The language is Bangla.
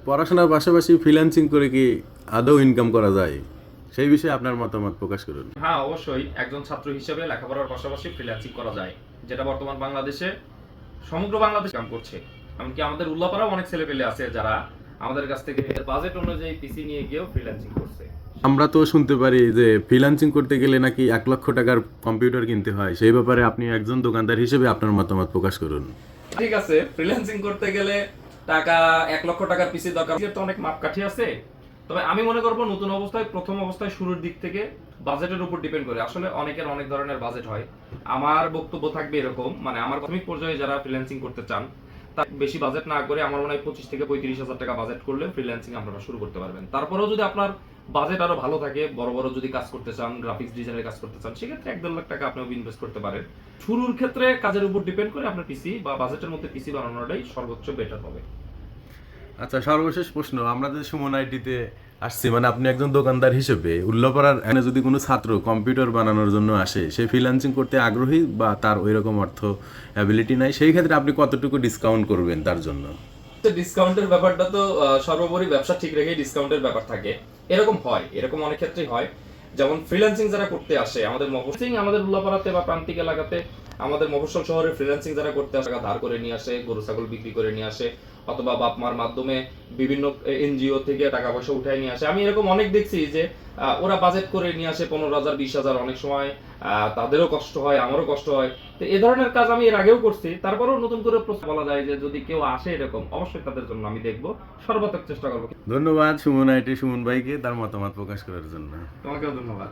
পড়াশোনার পাশাপাশি ফ্রিল্যান্সিং করে কি আদৌ ইনকাম করা যায়, সেই বিষয়ে আপনার মতামত প্রকাশ করুন। হ্যাঁ, অবশ্যই একজন ছাত্র হিসেবে লেখাপড়ার পাশাপাশি ফ্রিল্যান্সিং করা যায়, যেটা বর্তমান বাংলাদেশে সমগ্র বাংলাদেশ কাম করছে। এমনকি আমাদের উল্লাপাড়াও অনেক ছেলেপেলে আছে যারা আমাদের কাছ থেকে বাজেট অনুযায়ী পিসি নিয়ে গিয়েও ফ্রিল্যান্সিং করছে। আমরা তো শুনতে পারি যে ফ্রিল্যান্সিং করতে গেলে নাকি 1 লক্ষ টাকার কম্পিউটার কিনতে হয়, সেই ব্যাপারে আপনি একজন দোকানদার হিসেবে আপনার মতামত প্রকাশ করুন। ঠিক আছে, ফ্রিল্যান্সিং করতে গেলে টাকা 1 লক্ষ টাকার পিসি দরকার, তো অনেক মাপকাঠি আছে। তবে আমি মনে করবো নতুন অবস্থায়, প্রথম অবস্থায় শুরুর দিক থেকে বাজেটের উপর ডিপেন্ড করে। আসলে অনেকের অনেক ধরনের বাজেট হয়। আমার বক্তব্য থাকবে এরকম, মানে আমার প্রাথমিক পর্যায়ে যারা ফ্রিল্যান্সিং করতে চান, তার বেশি বাজেট না করে আমার মনে হয় 25 থেকে 35 হাজার টাকা বাজেট করলে ফ্রিল্যান্সিং আপনারা শুরু করতে পারবেন। তারপরেও যদি আপনার বাজেট আরো ভালো থাকে, বড় বড় যদি কাজ করতে চান, গ্রাফিক্স ডিজাইনের কাজ করতে চান, সেক্ষেত্রে 1-1.5 লাখ টাকা আপনি ইনভেস্ট করতে পারেন। শুরুর ক্ষেত্রে কাজের উপর ডিপেন্ড করে আপনার পিসি বা বাজেটের মধ্যে পিসি বানানোটাই সর্বোচ্চ বেটার হবে। আচ্ছা, সর্বশেষ প্রশ্ন, আমরা যে সুমন আইটিতে আসছি, মানে আপনি একজন দোকানদার হিসেবে উল্লাপাড়ার এখানে যদি কোনো ছাত্র কম্পিউটার বানানোর জন্য আসে, সে ফ্রিল্যান্সিং করতে আগ্রহী বা তার ওই রকম অর্থ অ্যাবিলিটি নাই, সেই ক্ষেত্রে আপনি কতটুকু ডিসকাউন্ট করবেন তার জন্য? ডিসকাউন্টের ব্যাপারটা তো সর্বোপরি ব্যবসা ঠিক রেখেই ডিসকাউন্টের ব্যাপার থাকে। এরকম হয়, এরকম অনেক ক্ষেত্রেই হয়। যেমন ফ্রিল্যান্সিং যারা করতে আসে আমাদের মফস্বল, আমাদের উল্লাপাড়াতে বা প্রান্তিক এলাকাতে, আমাদের মফস্বল শহরে ফ্রিল্যান্সিং যারা করতে আসে, টাকা ধার করে নিয়ে আসে, গরু ছাগল বিক্রি করে নিয়ে আসে, অথবা বাপ মার মাধ্যমে বিভিন্ন এনজিও থেকে টাকা পয়সা উঠায় নিয়ে আসে। আমি এরকম অনেক দেখছি যে ওরা বাজেট করে নিয়ে আসে 15,000 20,000, অনেক সময় তাদেরও কষ্ট হয়, আমারও কষ্ট হয়। তো এই ধরনের কাজ আমি এর আগেও করছি। তারপরেও নতুন করে বলা যায় যে যদি কেউ আসে এরকম, অবশ্যই তাদের জন্য আমি দেখবো, সর্বাত্মক চেষ্টা করবো। ধন্যবাদ সুমন আইটি সুমন ভাইকে তার মতামত প্রকাশ করার জন্য। তোমাকেও ধন্যবাদ।